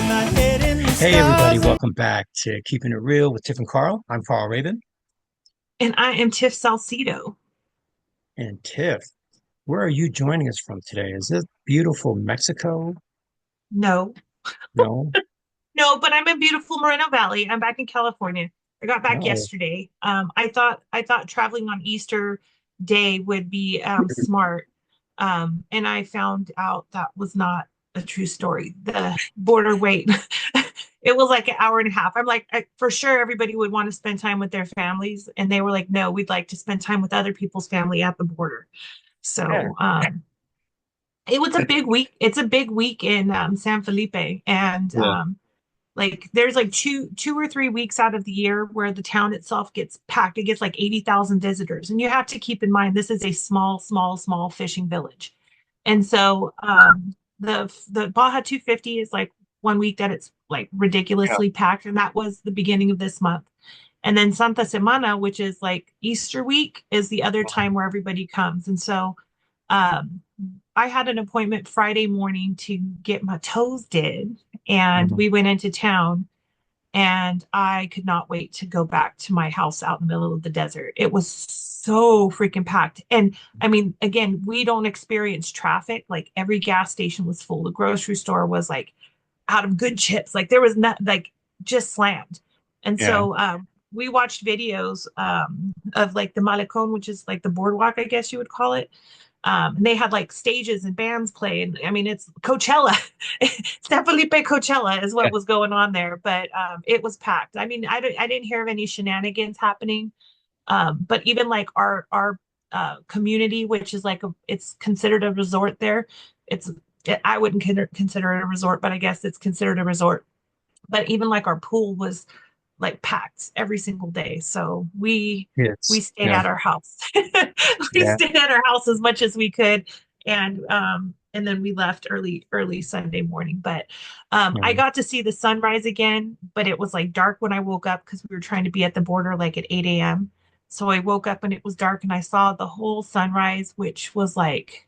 Hey everybody, welcome back to Keeping It Real with Tiff and Carl. I'm Carl Rabun. And I am Tiff Salcido. And Tiff, where are you joining us from today? Is it beautiful Mexico? No, No? no, but I'm in beautiful Moreno Valley. I'm back in California. I got back No. yesterday. I thought traveling on Easter Day would be smart. And I found out that was not a true story. The border wait, it was like an hour and a half. I'm like, for sure everybody would want to spend time with their families, and they were like, no, we'd like to spend time with other people's family at the border. Yeah. So it was a big week. It's a big week in San Felipe, and Yeah. like there's like two or 3 weeks out of the year where the town itself gets packed. It gets like 80,000 visitors, and you have to keep in mind this is a small fishing village, and so the Baja 250 is like 1 week that it's like Yeah. ridiculously packed, and that was the beginning of this month. And then Santa Semana, which is like Easter week, is the other time where everybody comes, and so um, I had an appointment Friday morning to get my toes did, and Mhm. we went into town, and I could not wait to go back to my house out in the middle of the desert. It was so freaking packed. And I mean, again, we don't experience traffic. Like every gas station was full. The grocery store was like out of good chips. Like there was not like just slammed. And Yeah. so we watched videos of like the Malecon, which is like the boardwalk, I guess you would call it. And they had like stages and bands play. And I mean, it's Coachella. San Felipe Coachella is Yeah. what was going on there, but it was packed. I mean, I didn't hear of any shenanigans happening. But even like our community, which is like it's considered a resort there. It's I wouldn't consider it a resort, but I guess it's considered a resort. But even like our pool was like packed every single day. So we Yes. stayed Yeah. at our house. We Yeah. stayed at our house as much as we could, and then we left early Sunday morning. But I Yeah. got to see the sunrise again, but it was like dark when I woke up because we were trying to be at the border like at 8 a.m. So I woke up and it was dark, and I saw the whole sunrise, which was like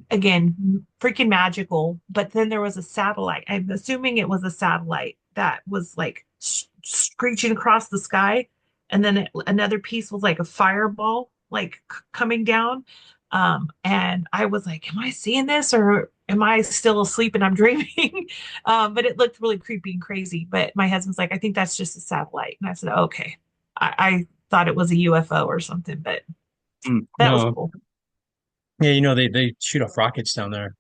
again freaking magical. But then there was a satellite. I'm assuming it was a satellite that was like screeching across the sky, and then another piece was like a fireball like coming down. And I was like, am I seeing this, or am I still asleep and I'm dreaming? But it looked really creepy and crazy. But my husband's like, I think that's just a satellite. And I said, okay. I thought it was a UFO or something, but that was No. cool. Yeah, they shoot off rockets down there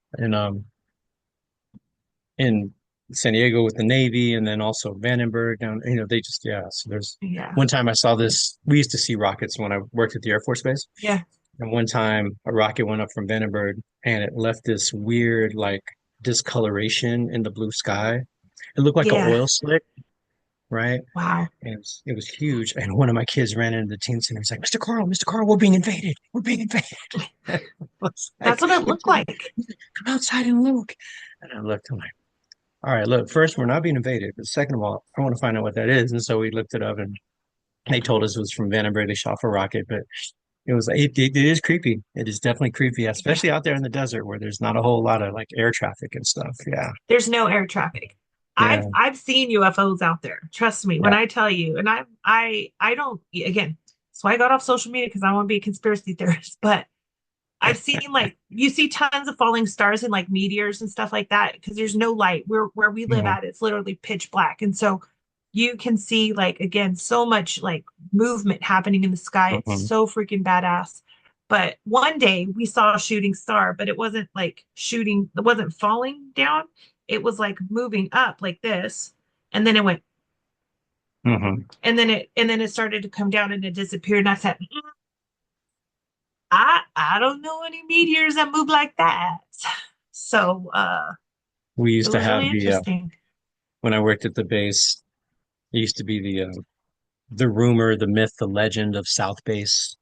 in San Diego with the Navy, and then also Vandenberg down, they just, yeah. So there's Yeah. one time I saw this. We used to see rockets when I worked at the Air Force Base. Yeah. And one time a rocket went up from Vandenberg and it left this weird like discoloration in the blue sky. It looked like an Yeah. oil slick, right? Wow. And it was huge. And one of my kids ran into the teen center. He's like, Mr. Carl, we're being invaded. We're being invaded. I was That's like, what it looked like. come outside and look. And I looked, I'm like, all right, look, first, we're not being invaded. But second of all, I want to find out what that is. And so we looked it up and they told us it was from Vandenberg. They shot off a rocket, but it is creepy. It is definitely creepy, Yeah. especially out there in the desert where there's not a whole lot of like air traffic and stuff. Yeah. There's no air traffic. Yeah. I've seen UFOs out there. Trust me when Yeah. I tell you. And I don't again. So I got off social media because I want to be a conspiracy theorist. But I've seen like you see tons of falling stars and like meteors and stuff like that because there's no light. Where we live Yeah. at, it's literally pitch black, and so you can see like again so much like movement happening in the sky. It's Mhm. so freaking badass. But one day we saw a shooting star, but it wasn't like shooting, it wasn't falling down. It was like moving up like this, and then it went, Mhm. and then it started to come down and it disappeared. And I said, I don't know any meteors that move like that. So We it used to was have really interesting. when I worked at the base, it used to be the rumor, the myth, the legend of South Base,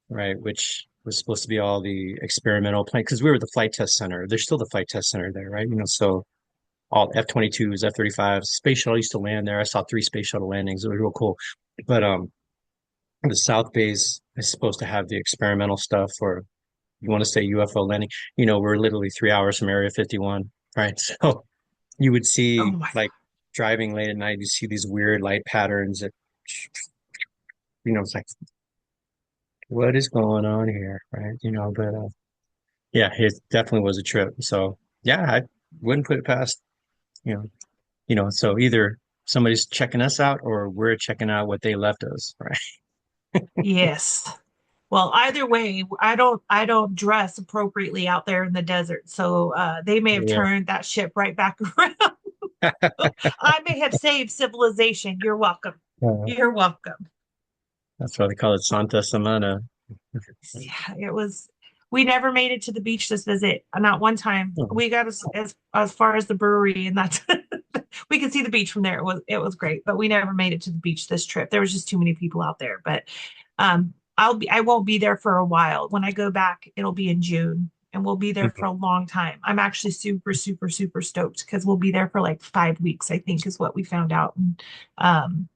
right? Which was supposed to be all the experimental plane because we were the flight test center. There's still the flight test center there, right? So all F-22s, F-35s, space shuttle used to land there. I saw three space shuttle landings. It was real cool. But the South Base is supposed to have the experimental stuff, or you want to say UFO landing. We're literally 3 hours from Area 51, right? So you would Oh see my like driving late at night, you see these weird light patterns that, it's like, what is going on here? Right. But yeah, it definitely was a trip. So yeah, I wouldn't put it past, you know, so either somebody's checking us out or we're checking out what they left us, right? yes. Well, either way, I don't dress appropriately out there in the desert. So they may have Yeah. turned that ship right back around. I may have saved civilization. You're welcome. Uh, You're welcome. that's why they call it Santa Semana. Yeah, it was. We never made it to the beach this visit. Not one time. Oh, We got as far as the brewery, and that's we could see the beach from there. It was great, but we never made it to the beach this trip. There was just too many people out there. But I won't be there for a while. When I go back, it'll be in June, and we'll be there for mhm. a long time. I'm actually super, super, super stoked because we'll be there for like 5 weeks, I think, is what we found out. And um,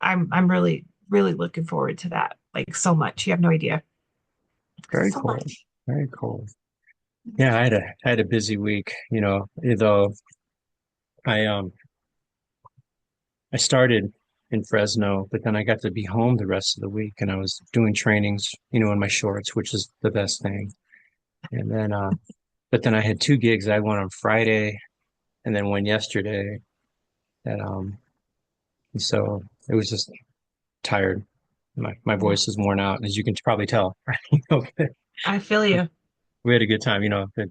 I'm really, really looking forward to that. Like so much. You have no idea. Very So cool. much. Very cool. Yeah, I had a busy week, though I started in Fresno, but then I got to be home the rest of the week and I was doing trainings, in my shorts, which is the best thing. And then but then I had two gigs. I had one on Friday and then one yesterday. And so it was just tired. My Yeah, voice is worn out, as you can probably tell. But I feel you. we had a good time, but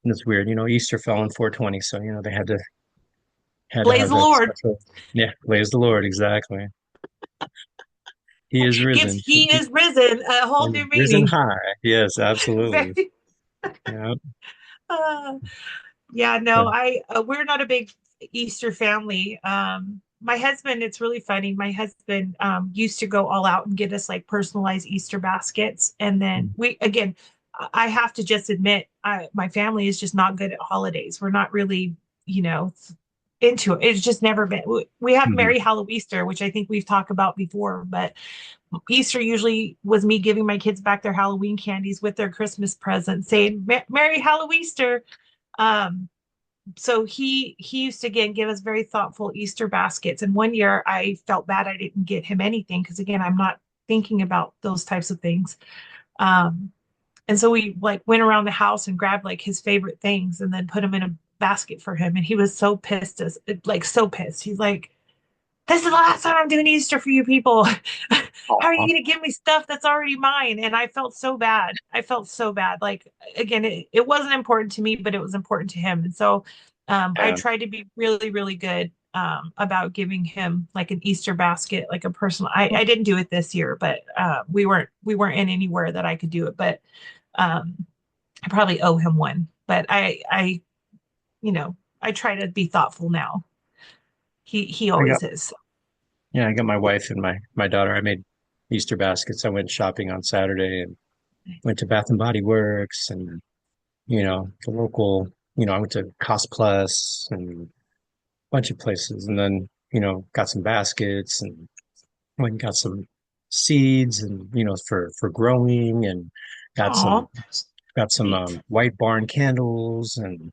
it's weird, Easter fell on 420, so they had to Blaze have the that Lord. special. Yeah, praise the Lord, exactly. He is Gives risen. He is risen a whole And new risen meaning. high. Yes, absolutely. Very. Yeah. Uh, yeah, Yeah. no, I we're not a big Easter family. My husband, it's really funny. My husband used to go all out and get us like personalized Easter baskets, and then we again, I have to just admit, my family is just not good at holidays. We're not really, you know, into it. It's just never been. We have Mhm. Merry Halloweester, which I think we've talked about before, but Easter usually was me giving my kids back their Halloween candies with their Christmas presents, saying "Merry Halloweester." Um, so he used to again give us very thoughtful Easter baskets. And one year I felt bad I didn't get him anything because again I'm not thinking about those types of things. Um, and so we like went around the house and grabbed like his favorite things and then put them in a basket for him. And he was so pissed, as like so pissed. He's like, this is the last time I'm doing Easter for you people. How are you Aw. going to give me stuff that's already mine? And I felt so bad. I felt so bad. Like, again, it wasn't important to me, but it was important to him. And so I Yeah. tried to be really, really good about giving him like an Easter basket, like a personal. I didn't do it this year, but we weren't in anywhere that I could do it. But um, I probably owe him one. But I try to be thoughtful now. He I got always is. yeah, I got my wife and my daughter. I made Easter baskets. I went shopping on Saturday and went to Bath and Body Works and the local, I went to Cost Plus and a bunch of places and then, got some baskets and went and got some seeds and for growing and got some Oh, got some sweet. white barn candles and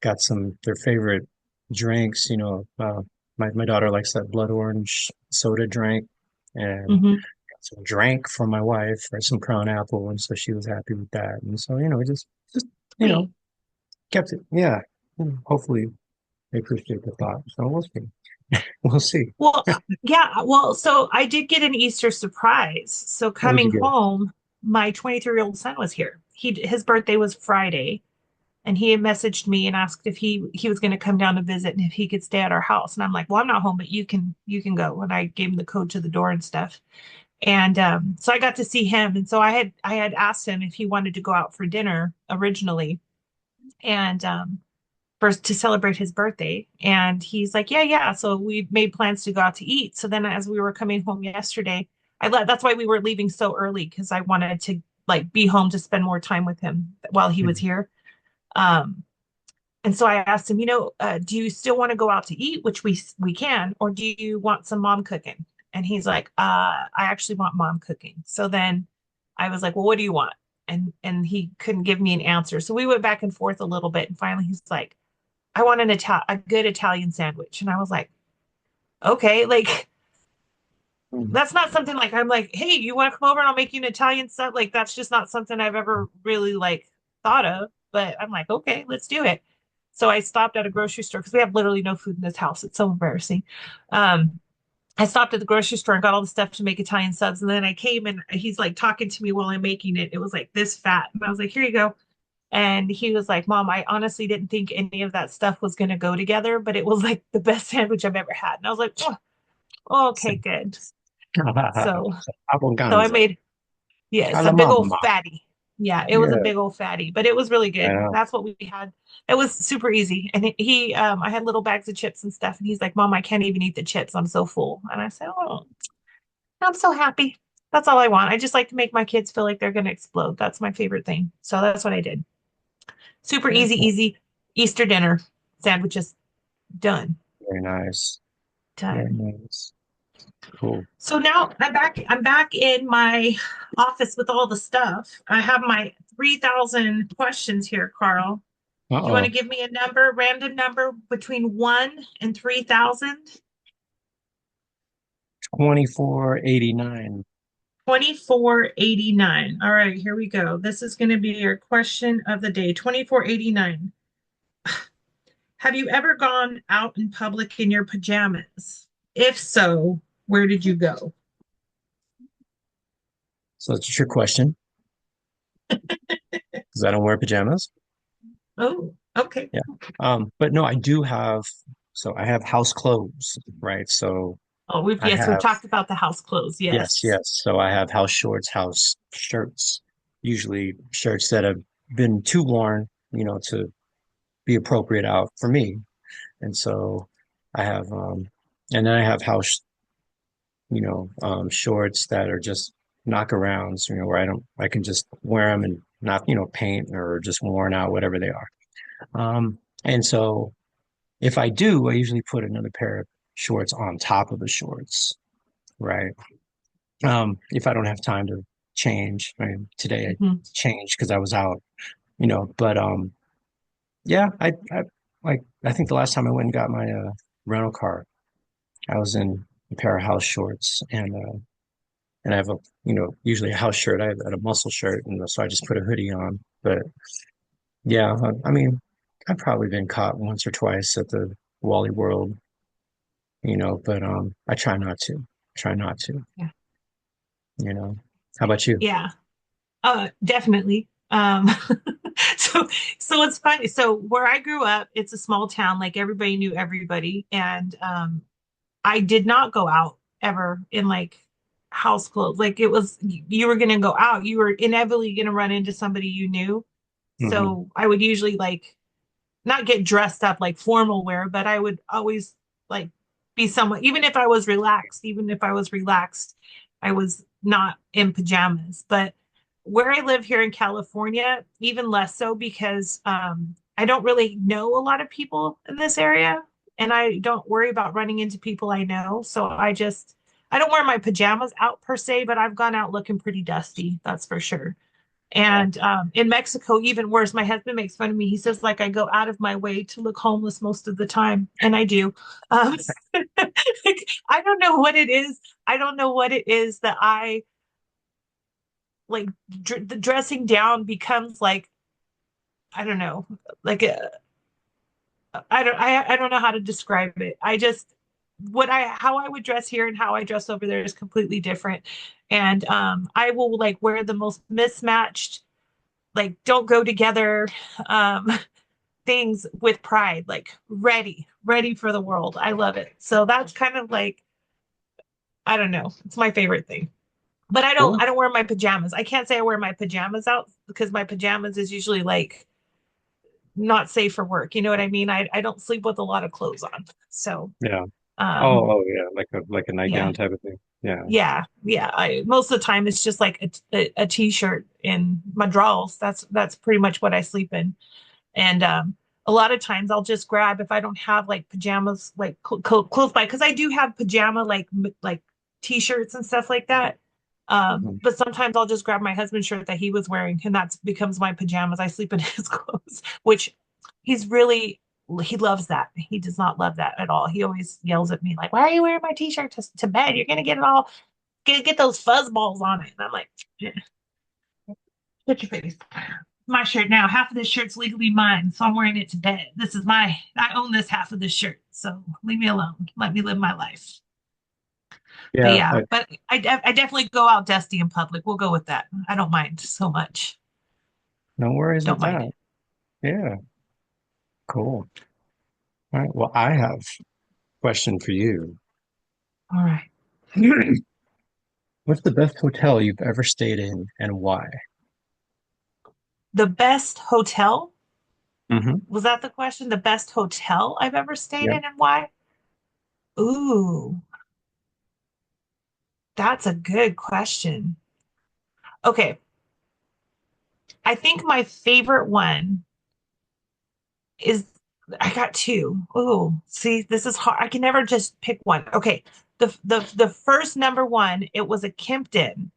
got some their favorite drinks. My daughter likes that blood orange soda drink, and Hmm. got some drink from my wife or some crown apple, and so she was happy with that. And so just you know Sweet. kept it. Yeah, hopefully they appreciate the thought. So we'll see. We'll see. Well, yeah. Well, so I did get an Easter surprise. So What would you coming get? home, my 23-year-old son was here. His birthday was Friday, and he had messaged me and asked if he was going to come down to visit and if he could stay at our house. And I'm like, well, I'm not home, but you can go. And I gave him the code to the door and stuff. And so I got to see him. And so I had asked him if he wanted to go out for dinner originally. And first to celebrate his birthday. And he's like, yeah, yeah. So we made plans to go out to eat. So then as we were coming home yesterday, that's why we were leaving so early because I wanted to like be home to spend more time with him while he was Mhm. here. Um, and so I asked him, do you still want to go out to eat, which we can, or do you want some mom cooking? And he's like, I actually want mom cooking. So then I was like, well, what do you want? And he couldn't give me an answer. So we went back and forth a little bit, and finally he's like, I want a good Italian sandwich. And I was like, okay, like Mhm. that's not something like I'm like, hey, you want to come over and I'll make you an Italian stuff? Like that's just not something I've ever really like thought of. But I'm like, okay, let's do it. So I stopped at a grocery store because we have literally no food in this house. It's so embarrassing. Um, I stopped at the grocery store and got all the stuff to make Italian subs. And then I came and he's like talking to me while I'm making it. It was like this fat. And I was like, here you go. And he was like, Mom, I honestly didn't think any of that stuff was going to go together, but it was like the best sandwich I've ever had. And I was like, oh, okay, good. So, so I Abbondanza. made, yes, a Alla big old mamma. fatty. Yeah, it was a Yeah, big old fatty, but it was really I good. know. That's what we had. It was super easy. And I had little bags of chips and stuff. And he's like, Mom, I can't even eat the chips. I'm so full. And I said, oh, I'm so happy. That's all I want. I just like to make my kids feel like they're going to explode. That's my favorite thing. So that's what I did. Super Very easy, cool. easy Easter dinner sandwiches. Done. Very nice. Very Done. nice. Cool. So now I'm back in my office with all the stuff. I have my 3,000 questions here, Carl. Do you want to Uh-oh. give me a number, random number between 1 and 3,000? 2489. 2489. All right, here we go. This is going to be your question of the day. 2489. Have you ever gone out in public in your pajamas? If so, where did you go? So that's a trick question because I don't wear pajamas. Oh, okay. Yeah. But no, I do have, so I have house clothes, right? So Oh, I we've have, talked about the house clothes. yes, Yes. yes. So I have house shorts, house shirts, usually shirts that have been too worn, to be appropriate out for me. And so I have, and then I have house, shorts that are just knockarounds, where I can just wear them and not, paint or just worn out, whatever they are. And so if I do, I usually put another pair of shorts on top of the shorts, right? If I don't have time to change, I mean, today I Mhm. changed because I was out, but yeah, I think the last time I went and got my rental car, I was in a pair of house shorts and I have usually a house shirt. I have a muscle shirt, and so I just put a hoodie on. But yeah, I mean, I've probably been caught once or twice at the Wally World, but I try not to. Try not to, Yeah. you know. How about you? Yeah. Definitely. So so it's funny. So where I grew up, it's a small town, like everybody knew everybody. And I did not go out ever in like house clothes. Like it was you were gonna go out, you were inevitably gonna run into somebody you knew. Hmm. So I would usually like not get dressed up like formal wear, but I would always like be somewhat, even if I was relaxed, I was not in pajamas. But where I live here in California, even less so because I don't really know a lot of people in this area and I don't worry about running into people I know. So I don't wear my pajamas out per se, but I've gone out looking pretty dusty, that's for sure. Yeah. And in Mexico, even worse, my husband makes fun of me. He says, like, I go out of my way to look homeless most of the time. And I do. Um, like, I don't know what it is. I don't know what it is that I like. The dressing down becomes like, I don't know, like I don't know how to describe it. I just, how I would dress here and how I dress over there is completely different. And I will like wear the most mismatched, like don't go together um things with pride, like ready for the world. I love it. So that's kind of like, I don't know, it's my favorite thing. But Cool. I don't wear my pajamas. I can't say I wear my pajamas out because my pajamas is usually like not safe for work, you know what I mean? I don't sleep with a lot of clothes on. So Yeah. um Oh, yeah, like a yeah. nightgown type of thing. Yeah. Yeah, I most of the time it's just like a t-shirt in my drawers. That's pretty much what I sleep in. And a lot of times I'll just grab if I don't have like pajamas like close by because I do have pajama like t-shirts and stuff like that. Mhm. But sometimes I'll just grab my husband's shirt that he was wearing and that becomes my pajamas. I sleep in his clothes, which he's really he loves that. He does not love that at all. He always yells at me like, "Why are you wearing my t-shirt to bed? You're gonna get it all, get those fuzz balls on it." And I'm like, "Yeah, shut your face. My shirt now. Half of this shirt's legally mine, so I'm wearing it to bed. This is my. I own this half of this shirt, so leave me alone. Let me live my life." But Yeah, yeah, but I definitely go out dusty in public. We'll go with that. I don't mind so much. no worries Don't with mind that. it. Yeah, cool. All right. Well, I have a question for you. All right. What's the best hotel you've ever stayed in and why? The best hotel, Hmm. was that the question? The best hotel I've ever stayed Yep. in and why? Ooh, that's a good question. Okay. I think my favorite one is I got two. Ooh, see, this is hard. I can never just pick one. Okay. The first number one, it was a Kimpton,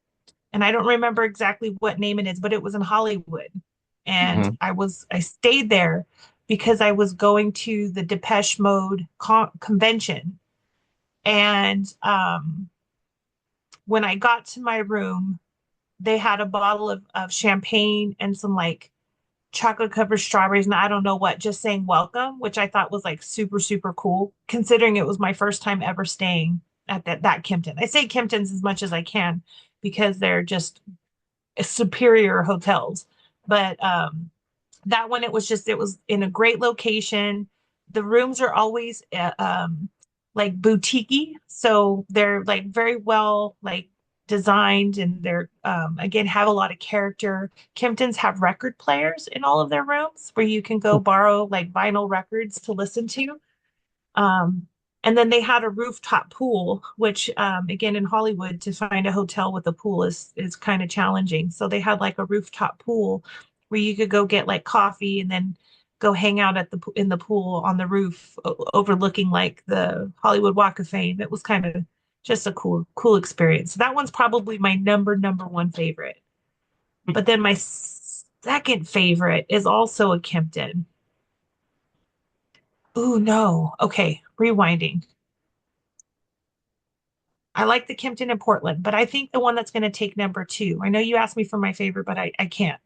and I don't remember exactly what name it is, but it was in Hollywood. And Hmm. I stayed there because I was going to the Depeche Mode convention. And when I got to my room, they had a bottle of champagne and some like chocolate covered strawberries and I don't know what, just saying welcome, which I thought was like super, super cool, considering it was my first time ever staying at that Kimpton. I say Kimptons as much as I can because they're just superior hotels. But that one, it was in a great location. The rooms are always like boutique, so they're like very well like designed, and they're again have a lot of character. Kimptons have record players in all of their rooms where you can go borrow like vinyl records to listen to. Um, and then they had a rooftop pool, which again in Hollywood to find a hotel with a pool is kind of challenging. So they had like a rooftop pool where you could go get like coffee and then go hang out at the in the pool on the roof overlooking like the Hollywood Walk of Fame. It was kind of just a cool experience. So that one's probably my number one favorite. But then my second favorite is also a Kimpton. Ooh, no. Okay, rewinding. I like the Kimpton in Portland, but I think the one that's going to take number two, I know you asked me for my favorite, but I can't,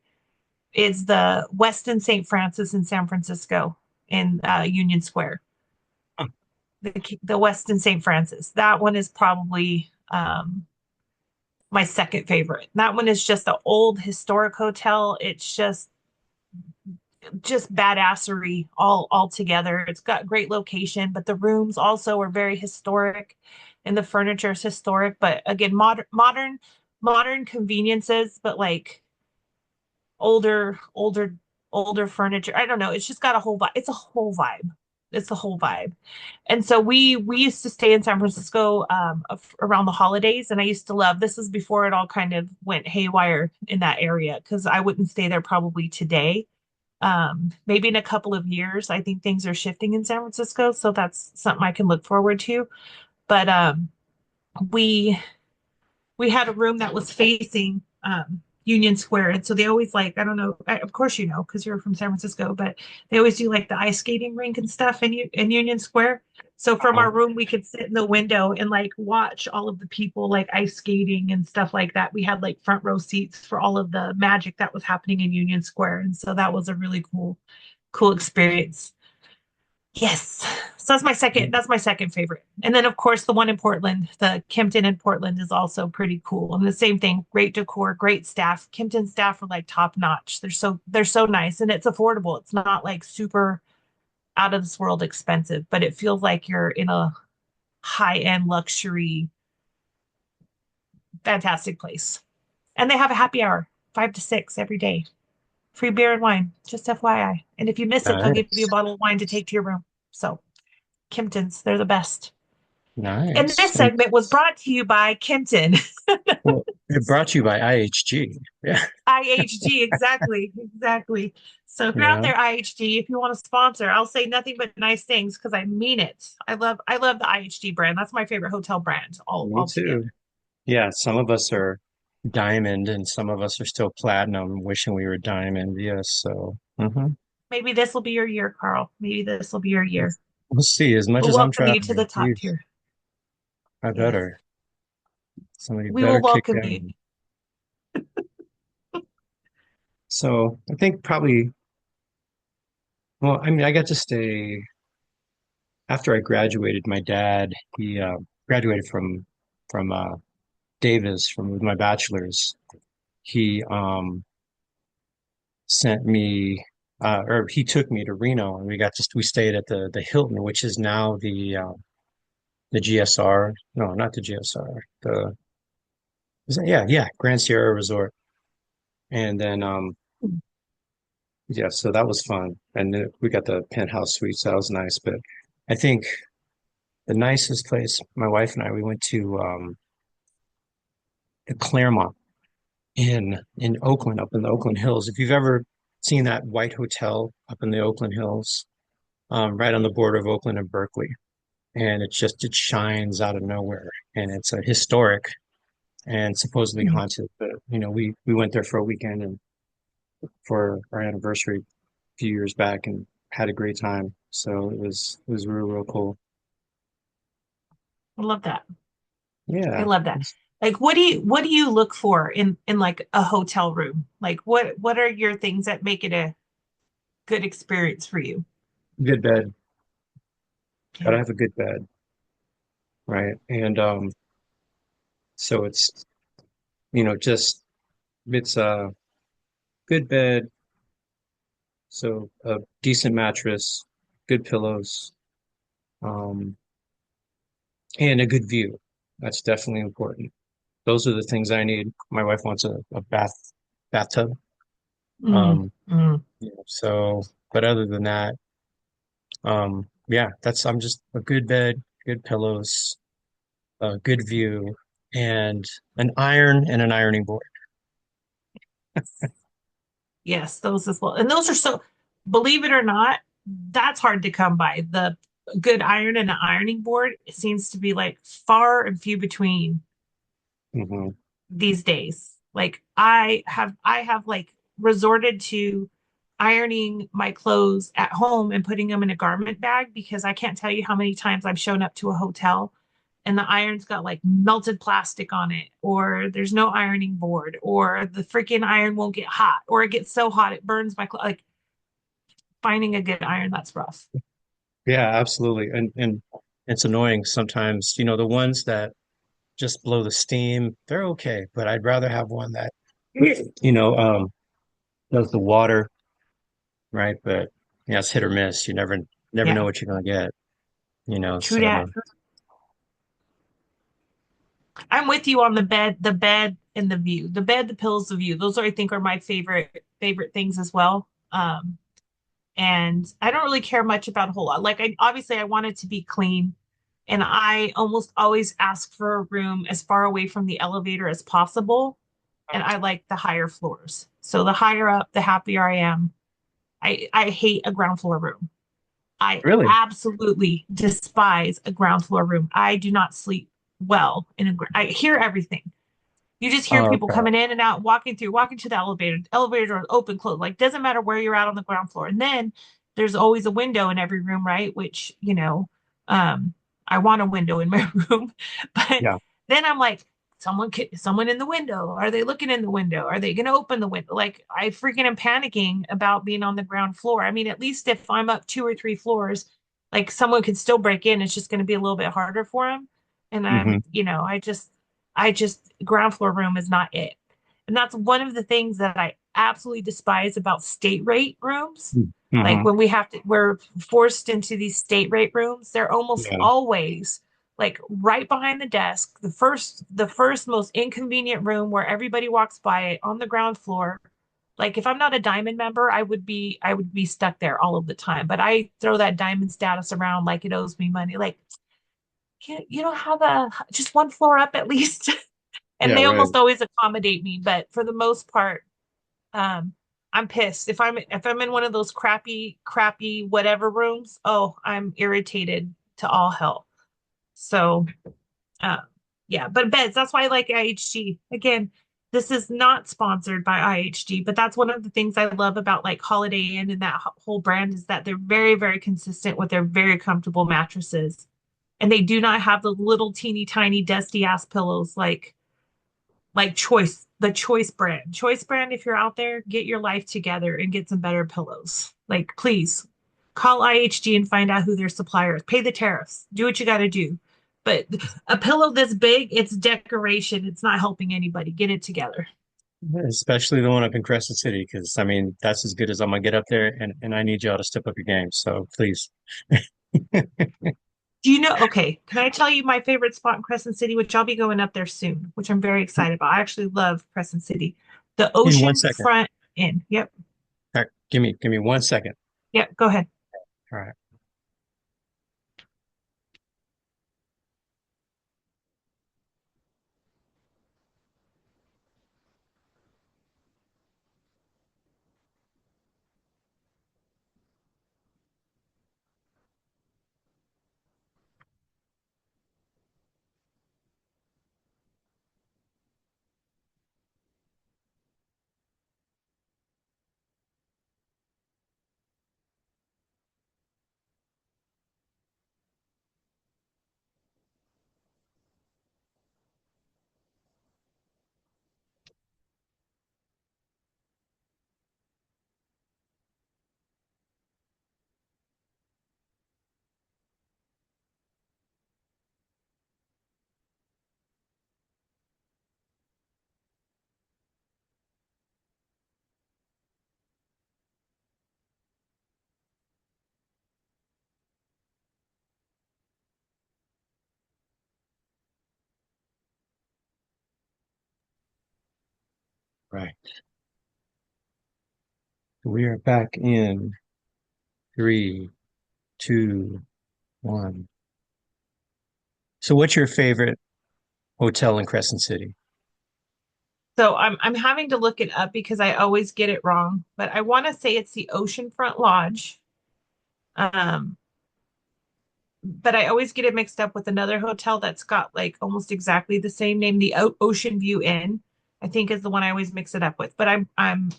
is the Westin St. Francis in San Francisco in Union Square. The Westin St. Francis. That one is probably my second favorite. That one is just an old historic hotel. It's just badassery all together. It's got great location, but the rooms also are very historic and the furniture is historic, but again, modern conveniences, but like older, older furniture. I don't know. It's just got a whole vibe. It's a whole vibe. It's a whole vibe. And so we used to stay in San Francisco around the holidays, and I used to love. This is before it all kind of went haywire in that area because I wouldn't stay there probably today, maybe in a couple of years. I think things are shifting in San Francisco, so that's something I can look forward to. But we we had a room that was facing Union Square, and so they always like I don't know, of course you know because you're from San Francisco, but they always do like the ice skating rink and stuff in Union Square. So from Uh-huh. our room, we could sit in the window and like watch all of the people like ice skating and stuff like that. We had like front row seats for all of the magic that was happening in Union Square, and so that was a really cool experience. Yes. So that's my second favorite. And then of course the one in Portland, the Kimpton in Portland is also pretty cool. And the same thing, great decor, great staff. Kimpton staff are like top notch. They're so nice and it's affordable. It's not like super out of this world expensive, but it feels like you're in a high-end luxury fantastic place. And they have a happy hour, 5 to 6 every day. Free beer and wine, just FYI. And if you miss it, they'll give you a Nice. bottle of wine to take to your room. So Kimptons, they're the best. And Nice. this And segment was brought to you by Kimpton. well, it brought to you by IHG. Yeah. IHG, exactly, exactly. So if you're out Yeah. there, IHG, if you want to sponsor, I'll say nothing but nice things because I mean it. I love the IHG brand. That's my favorite hotel brand Me all too. together. Yeah. Some of us are diamond and some of us are still platinum, wishing we were diamond. Yes. So, mhm. Maybe this will be your year, Carl. Maybe this will be your year. We'll see. As much We'll as I'm welcome you to the traveling, top geez, tier. I Yes. better. Somebody We will better kick welcome you. down. So I think probably, well, I mean, I got to stay after I graduated. My dad, he graduated from Davis from with my bachelor's. He sent me, or he took me to Reno, and we stayed at the Hilton, which is now the GSR. No, not the GSR. Yeah, Grand Sierra Resort. And then yeah, so that was fun. And then we got the penthouse suite, so that was nice. But I think the nicest place, my wife and I, we went to the Claremont in Oakland, up in the Oakland Hills. If you've ever seen that white hotel up in the Oakland Hills, right on the border of Oakland and Berkeley, and it shines out of nowhere, and it's a historic and supposedly Mhm. haunted. But we went there for a weekend and for our anniversary a few years back and had a great time. So it was real cool. I love that. I Yeah. love that. Like, what do you look for in like a hotel room? Like, what are your things that make it a good experience for you? Good bed. Yeah. Gotta have a good bed, right? And so just it's a good bed, so a decent mattress, good pillows, um, and a good view. That's definitely important. Those are the things I need. My wife wants a bathtub. Mm, Um, mm. so, but other than that, yeah, I'm just a good bed, good pillows, a good view, and an iron and an ironing board. Yes, those as well. And those are so, believe it or not, that's hard to come by. The good iron and an ironing board seems to be like far and few between Hmm. these days. Like I have like resorted to ironing my clothes at home and putting them in a garment bag because I can't tell you how many times I've shown up to a hotel and the iron's got like melted plastic on it, or there's no ironing board, or the freaking iron won't get hot, or it gets so hot it burns my clothes. Like finding a good iron, that's rough. Yeah, absolutely. And it's annoying sometimes, the ones that just blow the steam, they're okay, but I'd rather have one that, you know, um, does the water, right? But yeah, it's hit or miss. You never know Yeah, what you're gonna get. true So that. I'm with you on the bed and the view. The bed, the pillows, the view. Those are, I think, are my favorite things as well. And I don't really care much about a whole lot. Like I obviously I want it to be clean, and I almost always ask for a room as far away from the elevator as possible. And I like the higher floors. So the higher up, the happier I am. I hate a ground floor room. I really, absolutely despise a ground floor room. I do not sleep well in a. I hear everything. You just hear oh, people okay, coming in and out, walking to the elevator. Elevator doors open, close. Like doesn't matter where you're at on the ground floor. And then there's always a window in every room, right? Which, um, I want a window in my room. But yeah, then I'm like, someone in the window. Are they looking in the window? Are they gonna open the window? Like I freaking am panicking about being on the ground floor. I mean, at least if I'm up two or three floors, like someone could still break in. It's just gonna be a little bit harder for them. And hmm I just ground floor room is not it. And that's one of the things that I absolutely despise about state rate rooms. Like hmm when we're forced into these state rate rooms, they're almost yeah, always like right behind the desk, the first most inconvenient room where everybody walks by it on the ground floor. Like if I'm not a diamond member, I would be stuck there all of the time. But I throw that diamond status around like it owes me money. Like you don't have a just one floor up at least. And yeah, they right. almost always accommodate me, but for the most part, um, I'm pissed if I'm in one of those crappy whatever rooms. Oh, I'm irritated to all hell. So, uh, yeah, but beds. That's why I like IHG. Again, This is not sponsored by IHG, but that's one of the things I love about like Holiday Inn and that whole brand is that they're very, very consistent with their very comfortable mattresses. And they do not have the little teeny tiny dusty ass pillows like Choice, the Choice brand. Choice brand, if you're out there, get your life together and get some better pillows. Like, please call IHG and find out who their supplier is. Pay the tariffs. Do what you got to do. But a pillow this big, it's decoration. It's not helping anybody. Get it together. Especially the one up in Crescent City, because I mean that's as good as I'm gonna get up there, and I need y'all to step up your game. So please. Do you know? Okay, can I tell you my favorite spot in Crescent City, which I'll be going up there soon, which I'm very excited about. I actually love Crescent City. The In one Ocean second. Front Inn. Yep. All right, give me 1 second. Yep. Go ahead. All right. Right. We are back in three, two, one. So what's your favorite hotel in Crescent City? So I'm having to look it up because I always get it wrong, but I want to say it's the Oceanfront Lodge. Um, but I always get it mixed up with another hotel that's got like almost exactly the same name, the Ocean View Inn, I think is the one I always mix it up with. But I'm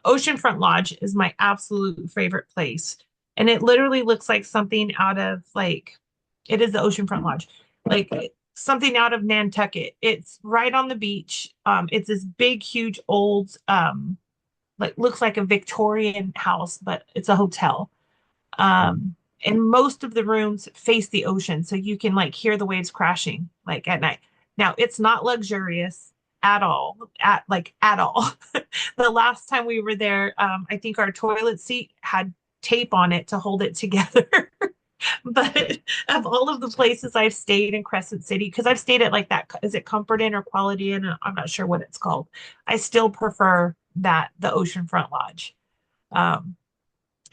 Oceanfront Lodge is my absolute favorite place, and it literally looks like something out of like it is the Oceanfront Lodge, like something out of Nantucket. It's right on the beach. It's this big, huge, old, like looks like a Victorian house, but it's a hotel. And most of the rooms face the ocean, so you can like hear the waves crashing like at night. Now, it's not luxurious at all, at all. The last time we were there, I think our toilet seat had tape on it to hold it together. But of all of the places I've stayed in Crescent City, because I've stayed at like that, is it Comfort Inn or Quality Inn? I'm not sure what it's called. I still prefer that the Oceanfront Lodge. Um,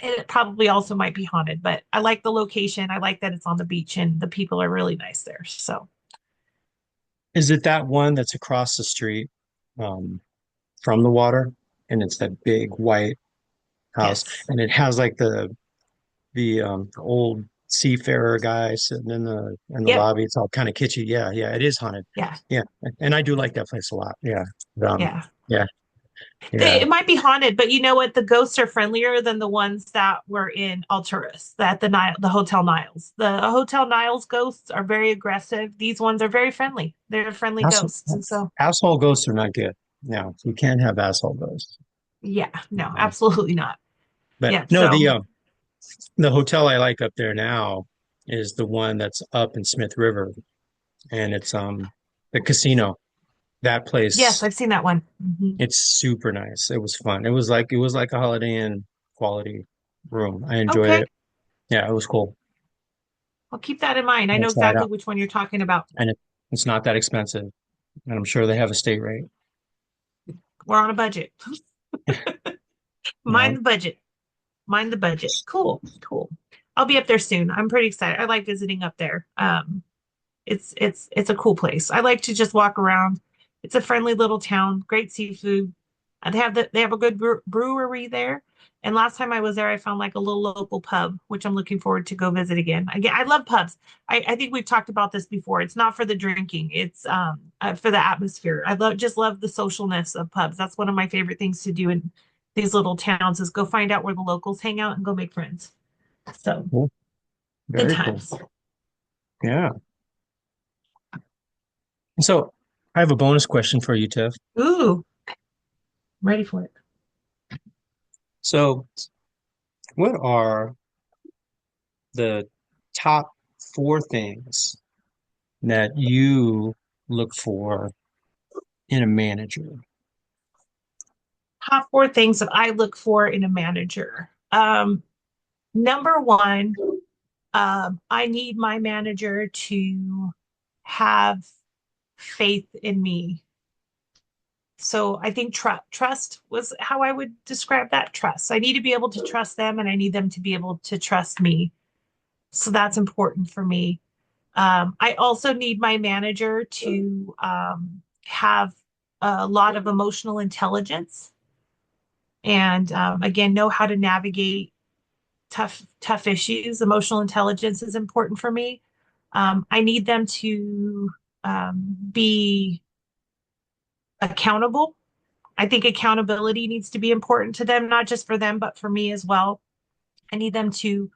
and it probably also might be haunted, but I like the location. I like that it's on the beach and the people are really nice there. So, Is it that one that's across the street um, from the water? And it's that big white house, yes. and it has like the old seafarer guy sitting in the Yep. lobby. It's all kind of kitschy. Yeah, yeah, it is haunted. Yeah. Yeah, and I do like that place a lot. Yeah, Yeah. yeah, They, yeah. it might be haunted, but you know what? The ghosts are friendlier than the ones that were in Alturas, that the Hotel Niles. The Hotel Niles ghosts are very aggressive. These ones are very friendly. They're friendly House, ghosts. And so, asshole ghosts are not good. No, you can't have asshole ghosts. yeah, no, Yeah. absolutely not. But Yeah. no, So, the hotel I like up there now is the one that's up in Smith River, and it's the casino. That yes, place, I've seen that one. Hmm. it's super nice. It was fun. It was like a Holiday Inn quality room. I enjoyed Okay. it. Yeah, it was cool. I'll keep that in mind. I I'll know try it exactly out. which one you're talking about. And it's not that expensive. And I'm sure they have a state rate. We're on a budget. You Mind know, the budget. Mind the budget. Cool. Cool. I'll be up there soon. I'm pretty excited. I like visiting up there. It's a cool place. I like to just walk around. It's a friendly little town, great seafood. They have a good brewery there. And last time I was there, I found like a little local pub, which I'm looking forward to go visit again. Again, I love pubs. I think we've talked about this before. It's not for the drinking, it's for the atmosphere. Just love the socialness of pubs. That's one of my favorite things to do in these little towns is go find out where the locals hang out and go make friends. So Cool. good Very cool. times. Yeah. And so I have a bonus question for you, Tiff. Ooh, I'm ready for it. So, what are the top four things that you look for in a manager? Top four things that I look for in a manager. Number one, I need my manager to have faith in me. So I think trust was how I would describe that trust. I need to be able to trust them and I need them to be able to trust me. So that's important for me. I also need my manager to have a lot of emotional intelligence and again, know how to navigate tough issues. Emotional intelligence is important for me. I need them to be accountable. I think accountability needs to be important to them, not just for them, but for me as well. I need them to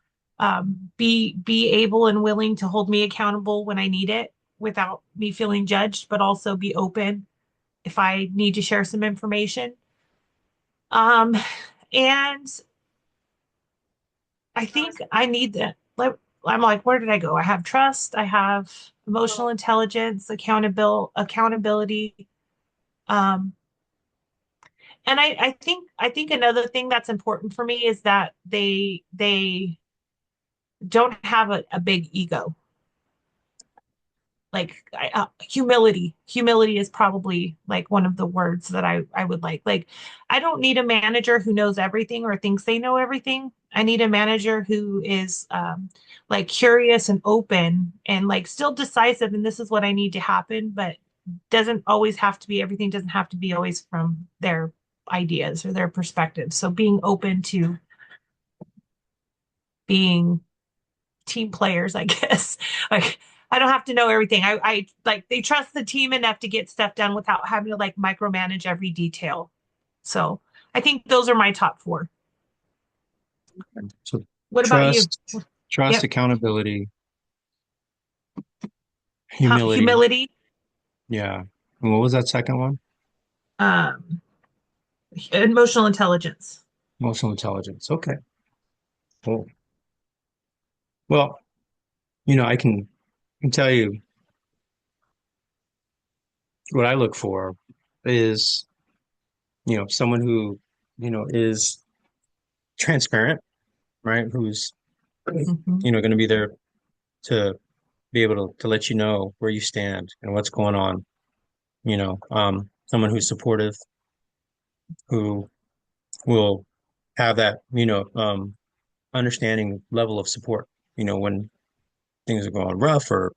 be able and willing to hold me accountable when I need it without me feeling judged, but also be open if I need to share some information. Um, and I think I need that. Like, I'm like, where did I go? I have trust. I have emotional intelligence, accountability. Um, and I think another thing that's important for me is that they don't have a big ego. Like humility is probably like one of the words that I would like I don't need a manager who knows everything or thinks they know everything. I need a manager who is like curious and open and like still decisive and this is what I need to happen, but doesn't always have to be everything doesn't have to be always from their ideas or their perspectives. So being open to being team players, I guess. Like I don't have to know everything. I like they trust the team enough to get stuff done without having to like micromanage every detail. So I think those are my top four. So, What about you? trust, trust, Yep. accountability, humility. Humility, Yeah. And what was that second one? um, emotional intelligence. Emotional intelligence. Okay. Cool. Well, I can tell you what I look for is, someone who, is transparent, right? Who's, Mm-hmm. going to be there to be able to let you know where you stand and what's going on, someone who's supportive, who will have that, understanding level of support, when things are going rough or,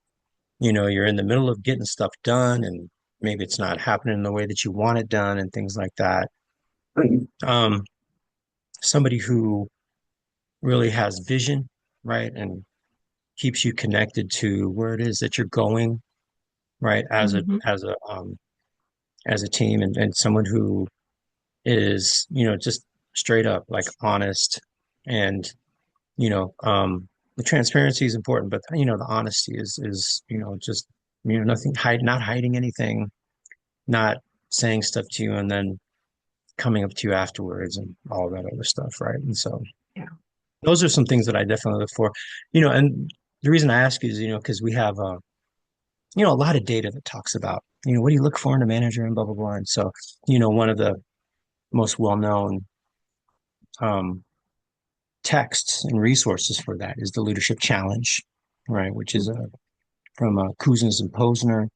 you're in the middle of getting stuff done and maybe it's not happening the way that you want it done and things like that. Um, Somebody who really has vision, right? And keeps you connected to where it is that you're going, right? Mm-hmm. As a team and someone who is, just straight up like honest and, you know, um, the transparency is important, but the honesty is, just, nothing not hiding anything, not saying stuff to you and then coming up to you afterwards and all that other stuff, right? And so Yeah. those are some things that I definitely look for, and the reason I ask is, because we have a lot of data that talks about, what do you look for in a manager and blah blah blah. And so, one of the most well-known um, texts and resources for that is the Leadership Challenge, right? Which is from Cousins and Posner,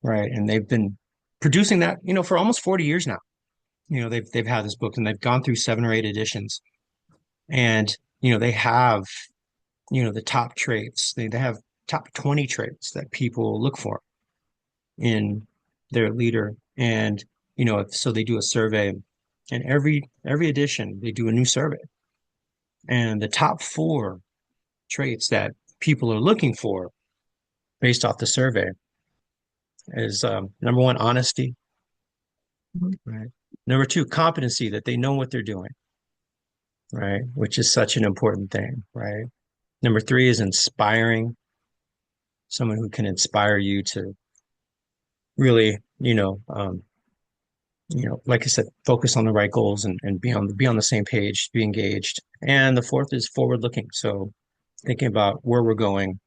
right? And they've been producing that, for almost 40 years now. They've had this book and they've gone through 7 or 8 editions, and they have the top traits. They have top 20 traits that people look for in their leader, and so they do a survey And every edition they do a new survey. And the top four traits that people are looking for based off the survey is number one, honesty, Mhm. right? Number two, competency, that they know what they're doing, right? Which is such an important thing, right? Number three is inspiring, someone who can inspire you to really, like I said, focus on the right goals and be on the same page, be engaged. And the fourth is forward looking. So thinking about where we're going,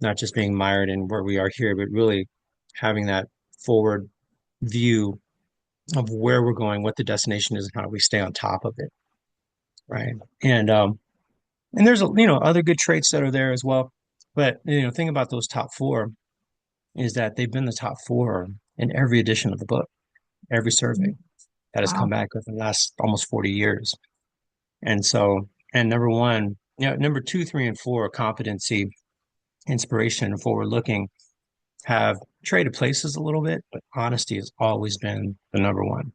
not just being mired in where we are here, but really having that forward view of where we're going, what the destination is, and how do we stay on top of it, right? And there's other good traits that are there as well. But thing about those top four is that they've been the top four in every edition of the book, every survey that has come Wow. back within the last almost 40 years. And so, and number one, number two, three, and four, competency, inspiration, and forward looking have traded places a little bit, but honesty has always been the number one,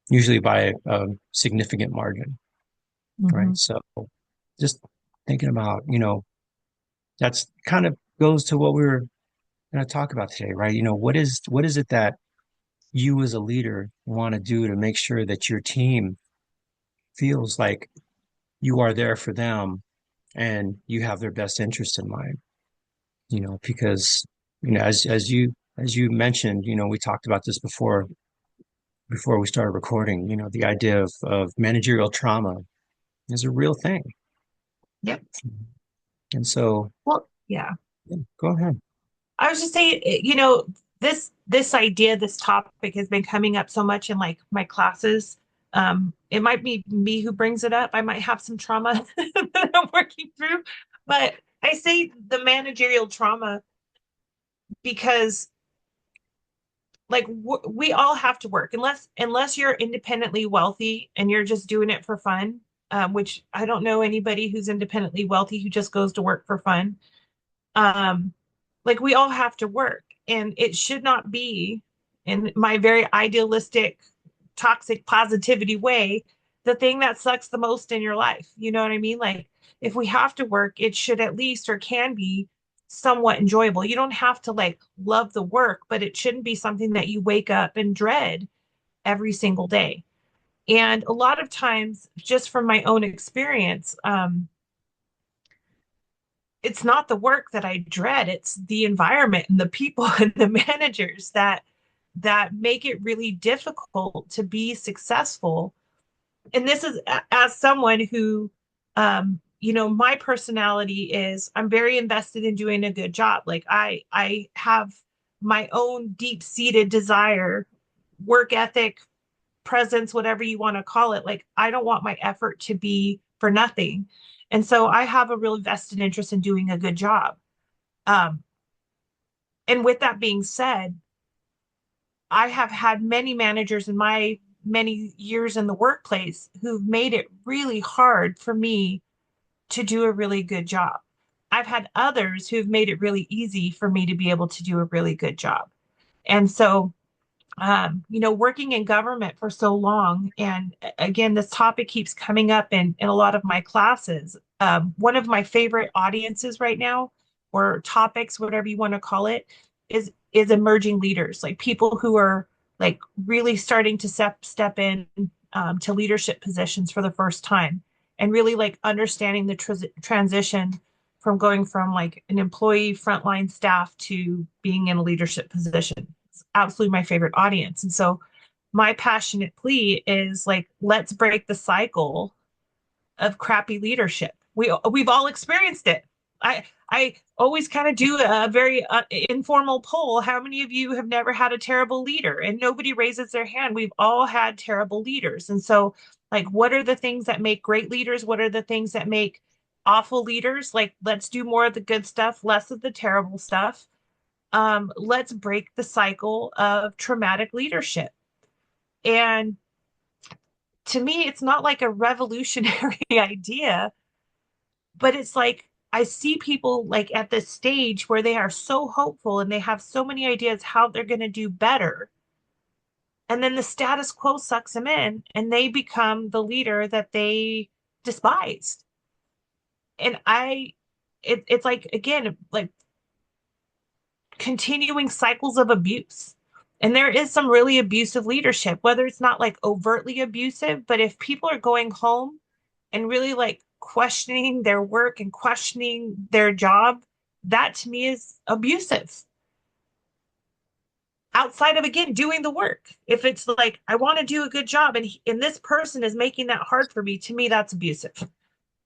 usually by a significant margin, right? Hmm. So just thinking about, that's kind of goes to what we were going to talk about today, right? What is it that you as a leader want to do to make sure that your team feels like you are there for them and you have their best interest in mind, because as you mentioned, we talked about this before we started recording, the idea of managerial trauma is a real thing. Yep. And so, Well, yeah. yeah, go ahead. I was just saying, this idea, this topic has been coming up so much in like my classes. It might be me who brings it up. I might have some trauma that I'm working through, but I say the managerial trauma because like we all have to work unless you're independently wealthy and you're just doing it for fun. Which I don't know anybody who's independently wealthy who just goes to work for fun. um like we all have to work, and it should not be, in my very idealistic toxic positivity way, the thing that sucks the most in your life. You know what I mean? Like if we have to work, it should at least, or can be, somewhat enjoyable. You don't have to like love the work, but it shouldn't be something that you wake up and dread every single day. And a lot of times, just from my own experience, it's not the work that I dread, it's the environment and the people and the managers that make it really difficult to be successful. And this is as someone who my personality is, I'm very invested in doing a good job. Like I have my own deep-seated desire, work ethic, presence, whatever you want to call it. Like I don't want my effort to be for nothing. And so I have a real vested interest in doing a good job. Um, and with that being said, I have had many managers in my many years in the workplace who've made it really hard for me to do a really good job. I've had others who've made it really easy for me to be able to do a really good job. And so working in government for so long, and again, this topic keeps coming up in a lot of my classes. One of my favorite audiences right now, or topics, whatever you want to call it, is emerging leaders, like people who are like really starting to step in to leadership positions for the first time, and really like understanding the transition from going from like an employee frontline staff to being in a leadership position. Absolutely my favorite audience. And so my passionate plea is like, let's break the cycle of crappy leadership. We've all experienced it. I always kind of do a very informal poll. How many of you have never had a terrible leader? And nobody raises their hand. We've all had terrible leaders. And so, like, what are the things that make great leaders? What are the things that make awful leaders? Like, let's do more of the good stuff, less of the terrible stuff. Let's break the cycle of traumatic leadership. And to me, it's not like a revolutionary idea, but it's like I see people like at this stage where they are so hopeful and they have so many ideas how they're going to do better. And then the status quo sucks them in and they become the leader that they despised. And it's like, again, like continuing cycles of abuse. And there is some really abusive leadership, whether it's not like overtly abusive, but if people are going home and really like questioning their work and questioning their job, that to me is abusive. Outside of again doing the work, if it's like I want to do a good job and this person is making that hard for me, to me that's abusive.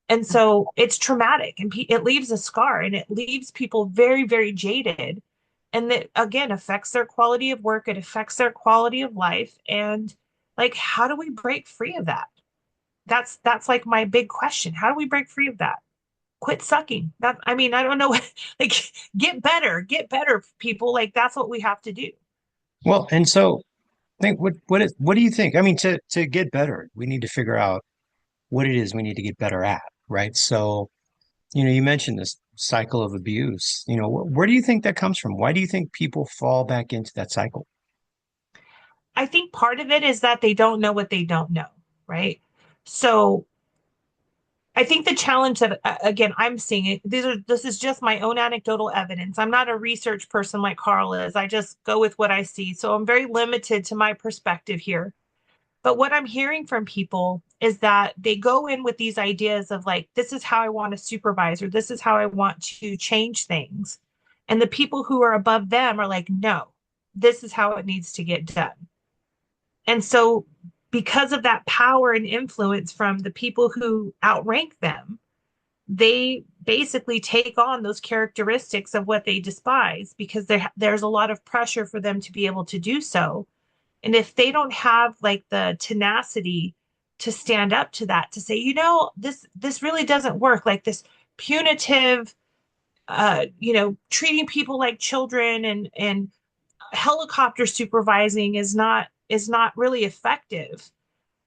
And so it's traumatic and it leaves a scar and it leaves people very, very jaded. And that again affects their quality of work. It affects their quality of life. And like, how do we break free of that? That's like my big question. How do we break free of that? Quit sucking. That I mean, I don't know. Like, get better, people. Like that's what we have to do. Well, and so think what do you think? I mean, to get better, we need to figure out what it is we need to get better at, right? So, you mentioned this cycle of abuse. Where do you think that comes from? Why do you think people fall back into that cycle? I think part of it is that they don't know what they don't know, right? So I think the challenge of again, I'm seeing it. This is just my own anecdotal evidence. I'm not a research person like Carl is. I just go with what I see. So I'm very limited to my perspective here. But what I'm hearing from people is that they go in with these ideas of like, this is how I want to supervise, or this is how I want to change things. And the people who are above them are like, no, this is how it needs to get done. And so, because of that power and influence from the people who outrank them, they basically take on those characteristics of what they despise because there's a lot of pressure for them to be able to do so. And if they don't have like the tenacity to stand up to that, to say, this really doesn't work, like this punitive, treating people like children and helicopter supervising is not really effective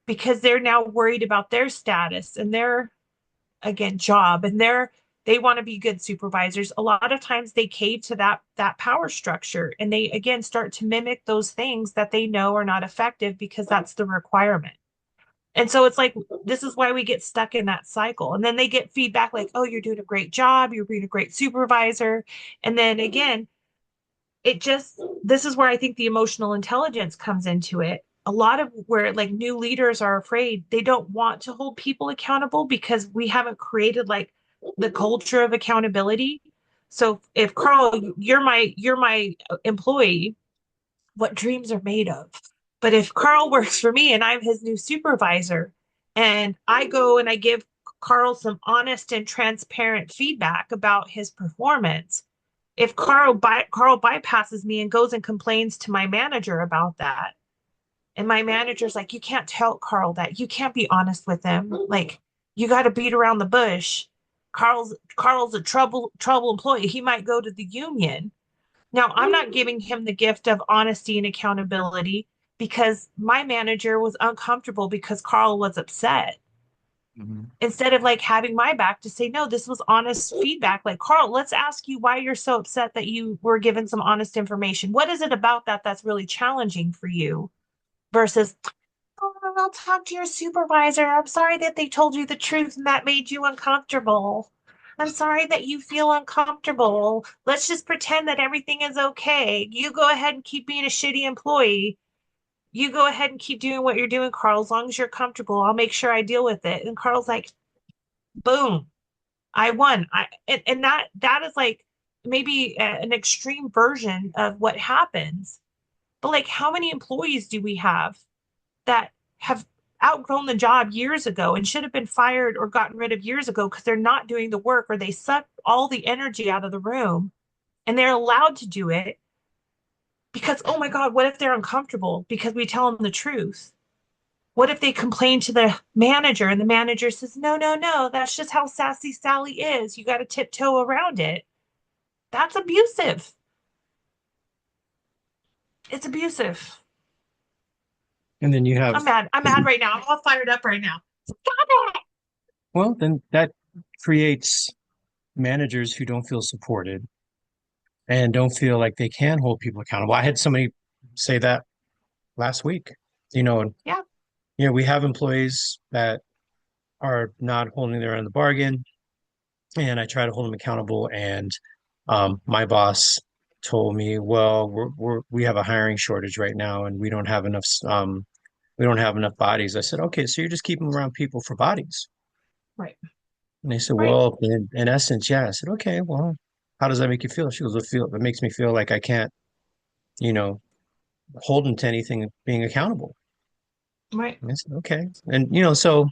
because they're now worried about their status and their again job and they want to be good supervisors. A lot of times they cave to that power structure and they again start to mimic those things that they know are not effective because that's the requirement. And so it's like this is why we get stuck in that cycle. And then they get feedback like, "Oh, you're doing a great job, you're being a great supervisor." And then again, it just this is where I think the emotional intelligence comes into it. A lot of where like new leaders are afraid, they don't want to hold people accountable because we haven't created like the culture of accountability. So if Carl, you're my employee, what dreams are made of. But if Carl works for me and I'm his new supervisor and I go and I give Carl some honest and transparent feedback about his performance, if Carl bypasses me and goes and complains to my manager about that, and my manager's like, you can't tell Carl that. You can't be honest with him. Like, you got to beat around the bush. Carl's a trouble employee. He might go to the union. Now, I'm not giving him the gift of honesty and accountability because my manager was uncomfortable because Carl was upset. Mhm. Instead of like having my back to say, no, this was honest feedback. Like, Carl, let's ask you why you're so upset that you were given some honest information. What is it about that that's really challenging for you? Versus, oh, I'll talk to your supervisor. I'm sorry that they told you the truth and that made you uncomfortable. I'm sorry that you feel uncomfortable. Let's just pretend that everything is okay. You go ahead and keep being a shitty employee. You go ahead and keep doing what you're doing, Carl. As long as you're comfortable, I'll make sure I deal with it. And Carl's like, boom, I won. And that is like maybe an extreme version of what happens. But like, how many employees do we have that have outgrown the job years ago and should have been fired or gotten rid of years ago because they're not doing the work or they suck all the energy out of the room and they're allowed to do it because, oh my God, what if they're uncomfortable because we tell them the truth? What if they complain to the manager and the manager says, no, no, no, that's just how Sassy Sally is. You got to tiptoe around it. That's abusive. It's abusive. And then you have, I'm mad. I'm mad right now. I'm all fired up right now. Stop it. well, then that creates managers who don't feel supported and don't feel like they can hold people accountable. I had somebody say that. last week. You know, and, Yeah. we have employees that are not holding their end of the bargain, and I try to hold them accountable. And my boss told me, well, we have a hiring shortage right now, and we don't have enough bodies. I said, okay, so you're just keeping around people for bodies. Right. And they said, Right. well, in essence, yeah. I said, okay, well, how does that make you feel? She goes, it makes me feel like I can't, you know, hold them to anything being accountable. Right. And I said, okay. And, so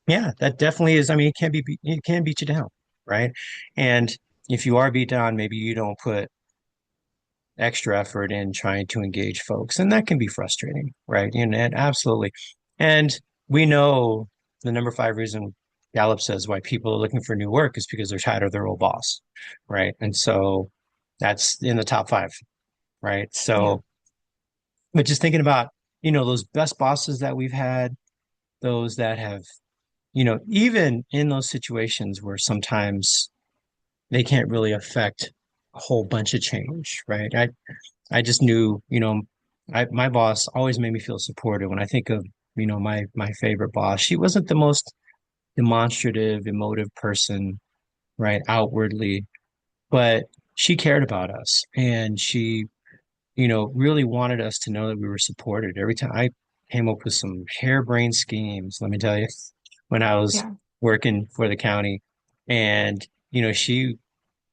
yeah, that definitely is. I mean, it can beat you down, right? And if you are beat down, maybe you don't put extra effort in trying to engage folks, and that can be frustrating, right? And absolutely. And we know the number five reason Gallup says why people are looking for new work is because they're tired of their old boss, right? And so that's in the top five, right? Yeah. So, but just thinking about, those best bosses that we've had, those that have, even in those situations where sometimes they can't really affect a whole bunch of change, right? I just knew, my boss always made me feel supported. When I think of, my favorite boss, she wasn't the most demonstrative, emotive person, right, outwardly, but she cared about us, and she, really wanted us to know that we were supported. Every time I came up with some harebrained schemes, let me tell you, when I was Yeah. working for the county, and, she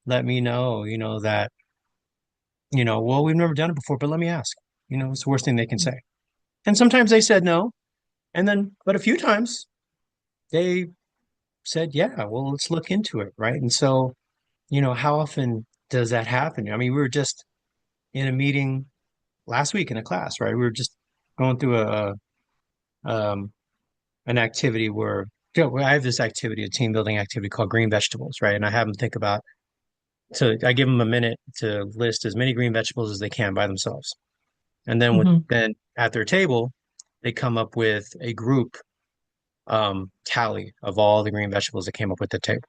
let me know, that, well, we've never done it before, but let me ask. It's the worst thing they can say. And sometimes they said no. And then, but a few times they said, yeah, well, let's look into it. Right. And so, how often does that happen? I mean, we were just in a meeting last week in a class, right? We were just going through um, an activity where, I have this activity, a team building activity called green vegetables, right? And I have them think about, so I give them a minute to list as many green vegetables as they can by themselves. And then Hmm. then at their table, they come up with a group tally of all the green vegetables that came up with the table.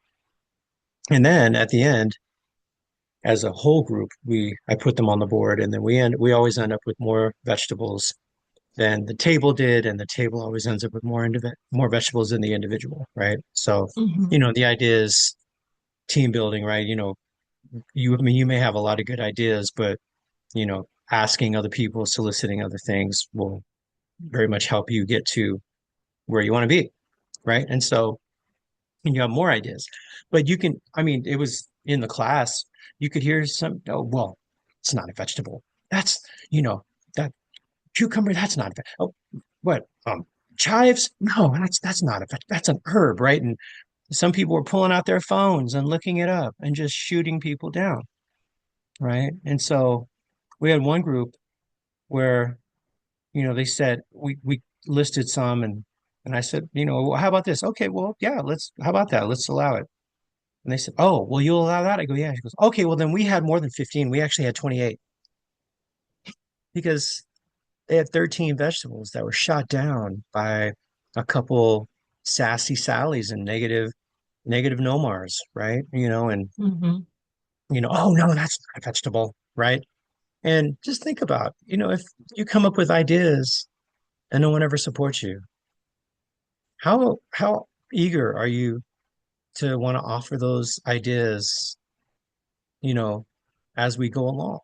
And then at the end, as a whole group, I put them on the board, and then we always end up with more vegetables than the table did, and the table always ends up with more vegetables than the individual, right? So, Hmm. the idea is team building, right? I mean, you may have a lot of good ideas, but asking other people, soliciting other things will very much help you get to where you want to be, right? And so and you have more ideas. But I mean, it was in the class, you could hear some, oh, well, it's not a vegetable. That's, that cucumber, that's not a vegetable. Oh, what? Chives? No, that's not a vegetable. That's an herb, right? And some people were pulling out their phones and looking it up and just shooting people down, right? And so we had one group where, they said we listed some, and I said, well, how about this? Okay, well, yeah, how about that? Let's allow it. And they said, "Oh, well, you'll allow that?" I go, "Yeah." She goes, "Okay, well, then we had more than 15. We actually had 28 because they had 13 vegetables that were shot down by a couple sassy Sallies and negative Nomars, right? And Hmm. oh no, that's not a vegetable, right? And just think about, if you come up with ideas and no one ever supports you, how eager are you to want to offer those ideas, you know, as we go along?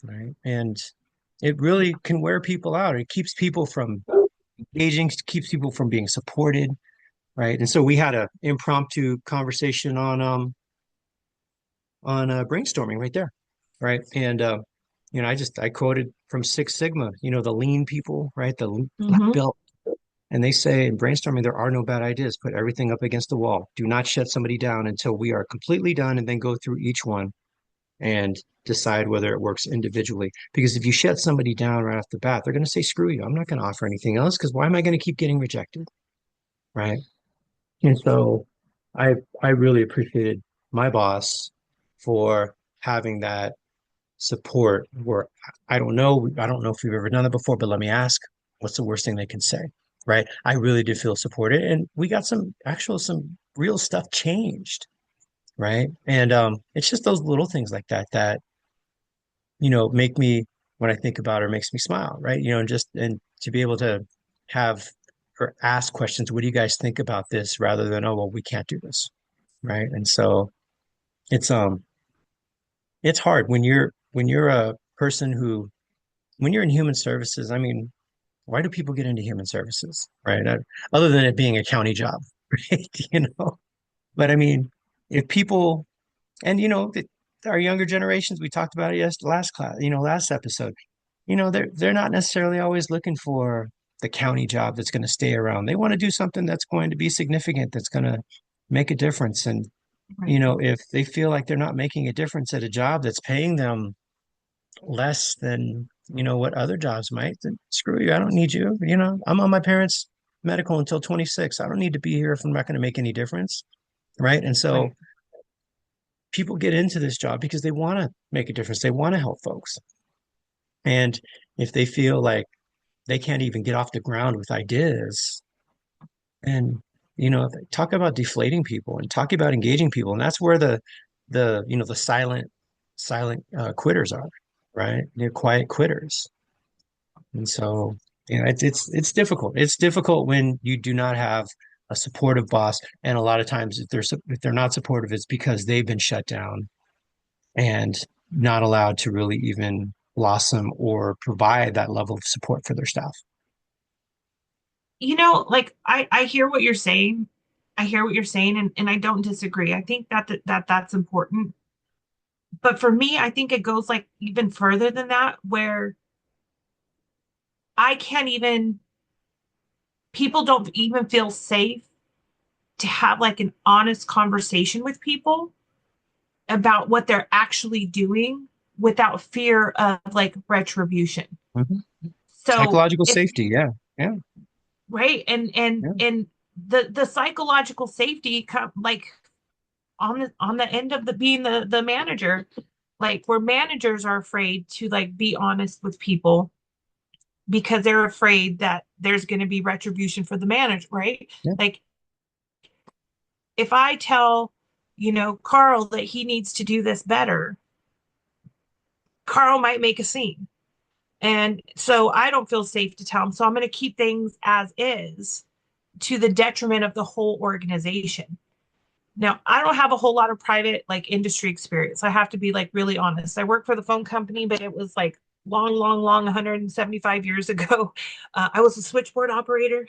Right. And it really can wear people out. It keeps people from engaging, keeps people from being supported. Right. And so we had a impromptu conversation on brainstorming right there. Right. And I quoted from Six Sigma, the lean people, right? The black Hmm. belt. And they say in brainstorming, there are no bad ideas. Put everything up against the wall. Do not shut somebody down until we are completely done, and then go through each one and decide whether it works individually. Because if you shut somebody down right off the bat, they're going to say, screw you. I'm not going to offer anything else because why am I going to keep getting rejected? Right. And so I I really appreciated my boss for having that support where I don't know if we've ever done it before, but let me ask, what's the worst thing they can say? Right. I really did feel supported, and we got some real stuff changed. Right. And it's just those little things like that that make me when I think about her makes me smile, right? And just and to be able to have her ask questions, what do you guys think about this, rather than, oh, well, we can't do this, right? And so it's it's hard when you're a person who when you're in human services. I mean, why do people get into human services, right? Other than it being a county job, right? But I mean, if people and our younger generations, we talked about it last class, last episode. They're not necessarily always looking for the county job that's going to stay around. They want to do something that's going to be significant, that's going to make a difference. And Right. if they feel like they're not making a difference at a job that's paying them less than what other jobs might, then screw you. I don't need you. I'm on my parents' medical until 26. I don't need to be here if I'm not going to make any difference, right? And so Right. people get into this job because they want to make a difference. They want to help folks. And if they feel like they can't even get off the ground with ideas, and talk about deflating people and talk about engaging people, and that's where the silent quitters are, right? They're quiet quitters. And so, it's difficult. It's difficult when you do not have a supportive boss, and a lot of times if they're not supportive, it's because they've been shut down and not allowed to really even blossom or provide that level of support for their staff. Like I hear what you're saying. I hear what you're saying, and I don't disagree. I think that's important. But for me, I think it goes like even further than that, where I can't even people don't even feel safe to have like an honest conversation with people about what they're actually doing without fear of like retribution. Mhm. So Psychological if safety, yeah, yeah, right yeah, and the psychological safety come like on the end of the being the manager, like where managers are afraid to like be honest with people because they're afraid that there's going to be retribution for the manager, right? yeah, Like if I tell, Carl that he needs to do this better, Carl might make a scene. And so I don't feel safe to tell him. So I'm going to keep things as is to the detriment of the whole organization. Now, I don't have a whole lot of private like industry experience. I have to be like really honest. I worked for the phone company, but it was like long, long, long 175 years ago. I was a switchboard operator,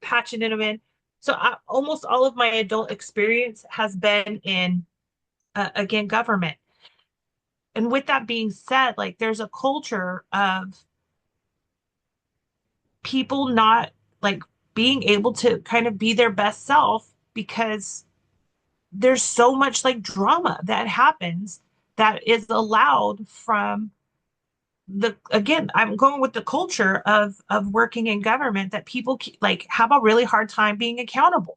patching them in. So almost all of my adult experience has been in, again, government. And with that being said, like there's a culture of people not like being able to kind of be their best self because there's so much like drama that happens that is allowed from the again I'm going with the culture of working in government that people like have a really hard time being accountable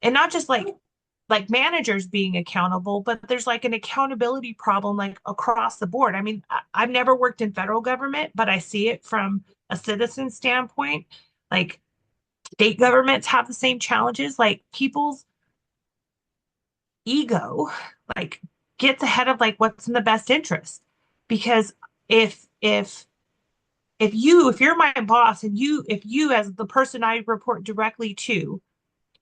and not just like managers being accountable, but there's like an accountability problem like across the board. I mean, I've never worked in federal government, but I see it from a citizen standpoint. Like state governments have the same challenges. Like people's ego like gets ahead of like what's in the best interest. Because if you're my boss and if you as the person I report directly to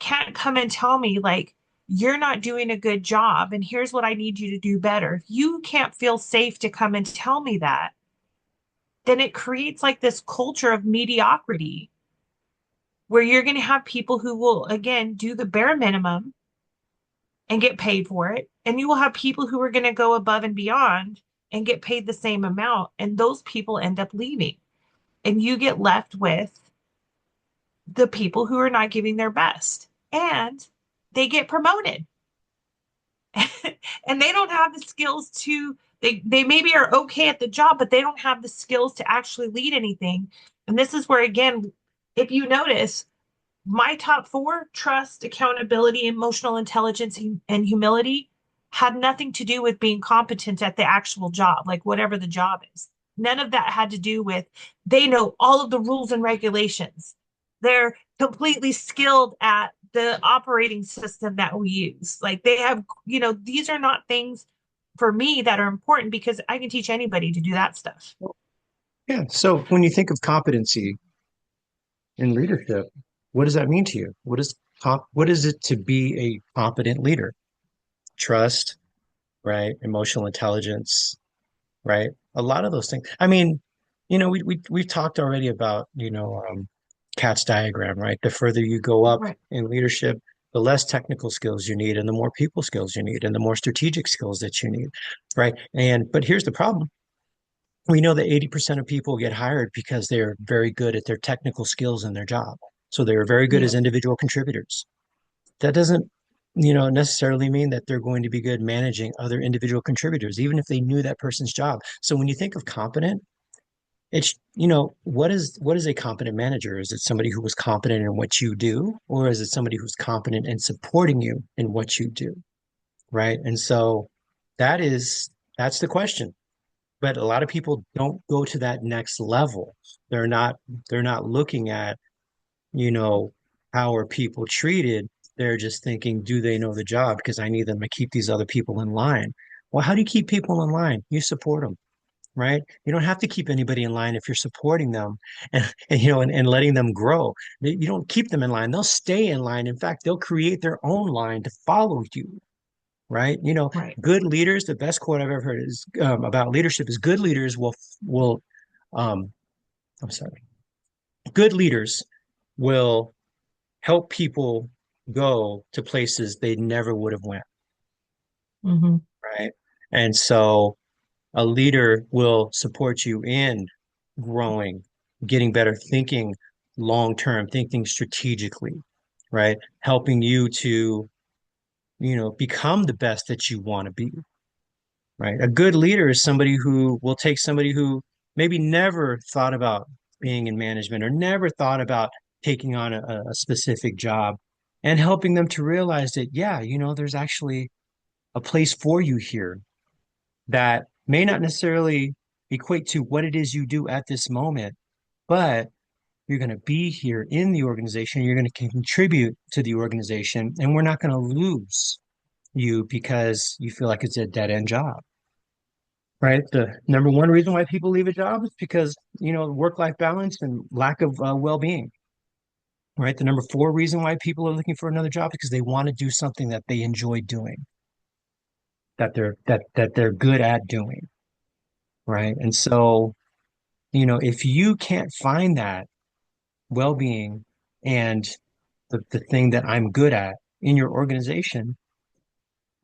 can't come and tell me like you're not doing a good job and here's what I need you to do better. If you can't feel safe to come and tell me that, then it creates like this culture of mediocrity where you're going to have people who will again do the bare minimum and get paid for it. And you will have people who are going to go above and beyond and get paid the same amount. And those people end up leaving. And you get left with the people who are not giving their best. And they get promoted. And they don't have the skills to they maybe are okay at the job, but they don't have the skills to actually lead anything. And this is where again, if you notice, my top four trust, accountability, emotional intelligence, and humility had nothing to do with being competent at the actual job, like whatever the job is. None of that had to do with they know all of the rules and regulations. They're completely skilled at the operating system that we use. Like they have, these are not things for me that are important because I can teach anybody to do that stuff. Yeah. So when you think of competency in leadership, what does that mean to you? What is it to be a competent leader? Trust, right? Emotional intelligence, right? A lot of those things. I mean, we've talked already about, Cat's diagram, right? The further you go up Right. in leadership, the less technical skills you need and the more people skills you need and the more strategic skills that you need, right? But here's the problem. We know that 80% of people get hired because they're very good at their technical skills in their job. So they're very good as Yes. individual contributors. That doesn't, necessarily mean that they're going to be good managing other individual contributors, even if they knew that person's job. So when you think of competent, it's, what is a competent manager? Is it somebody who was competent in what you do, or is it somebody who's competent in supporting you in what you do? Right. And so that is that's the question. But a lot of people don't go to that next level. They're not they're not looking at, you know, how are people treated? They're just thinking, do they know the job? Because I need them to keep these other people in line. Well, how do you keep people in line? You support them, right? You don't have to keep anybody in line if you're supporting them and letting them grow. You don't keep them in line. They'll stay in line. In fact, they'll create their own line to follow you, right? Right. Good leaders, the best quote I've ever heard is about leadership is good leaders will um, I'm sorry, good leaders will help people go to places they never would have went, Mm-hmm. right? And so a leader will support you in growing, getting better, thinking long term, thinking strategically, right? Helping you to, become the best that you want to be, right? A good leader is somebody who will take somebody who maybe never thought about being in management or never thought about taking on a specific job and helping them to realize that, yeah, there's actually a place for you here that may not necessarily equate to what it is you do at this moment, but you're going to be here in the organization. You're going to contribute to the organization, and we're not going to lose you because you feel like it's a dead end job, right? The number one reason why people leave a job is because, work-life balance and lack of well-being, right? The number four reason why people are looking for another job is because they want to do something that they enjoy doing, that they're good at doing, right? And so, if you can't find that well-being and the thing that I'm good at in your organization,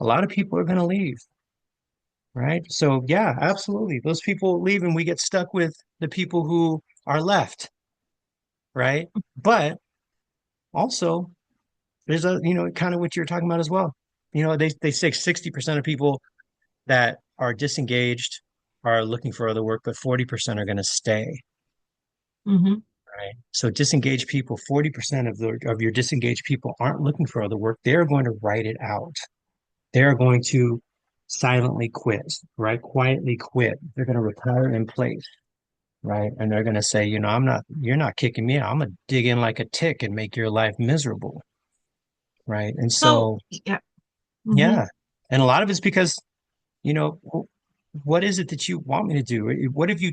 a lot of people are going to leave, right? So yeah, absolutely. Those people leave and we get stuck with the people who are left, right? But also there's kind of what you're talking about as well. They say 60% of people that are disengaged are looking for other work, but 40% are going to stay. Mm-hmm. Right. So disengaged people, 40% of your disengaged people aren't looking for other work. They're going to write it out. They're going to silently quit, right? Quietly quit. They're going to retire in place, right? And they're going to say, you're not kicking me out. I'm going to dig in like a tick and make your life miserable, right? And So, so, yeah. Mm-hmm. yeah. And a lot of it's because, you know, what is it that you want me to do? What have you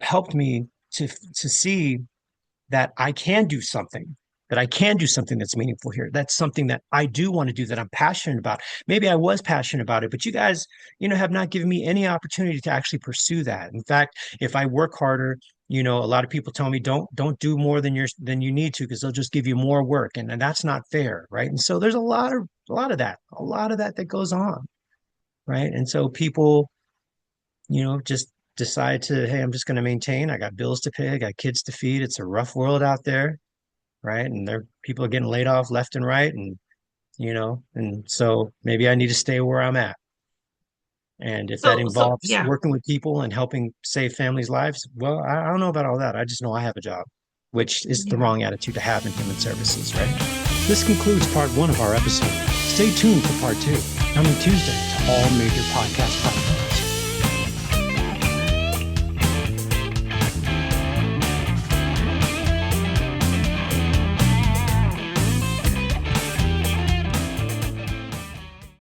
helped me to see that I can do something, that I can do something that's meaningful here. That's something that I do want to do, that I'm passionate about. Maybe I was passionate about it, but you guys, have not given me any opportunity to actually pursue that. In fact, if I work harder, a lot of people tell me don't do more than you need to because they'll just give you more work, and that's not fair, right? And so there's a lot of that that goes on, right? And so people, just decide to, hey, I'm just going to maintain. I got bills to pay, I got kids to feed. It's a rough world out there, right? And there people are getting laid off left and right, and so maybe I need to stay where I'm at. And if that So involves yeah. working with people and helping save families' lives, well, I don't know about all that. I just know I have a job, which is the Yeah. wrong attitude to have in human services, right? This concludes part one of our episode. Stay tuned for part two, coming Tuesday to all major podcast platforms.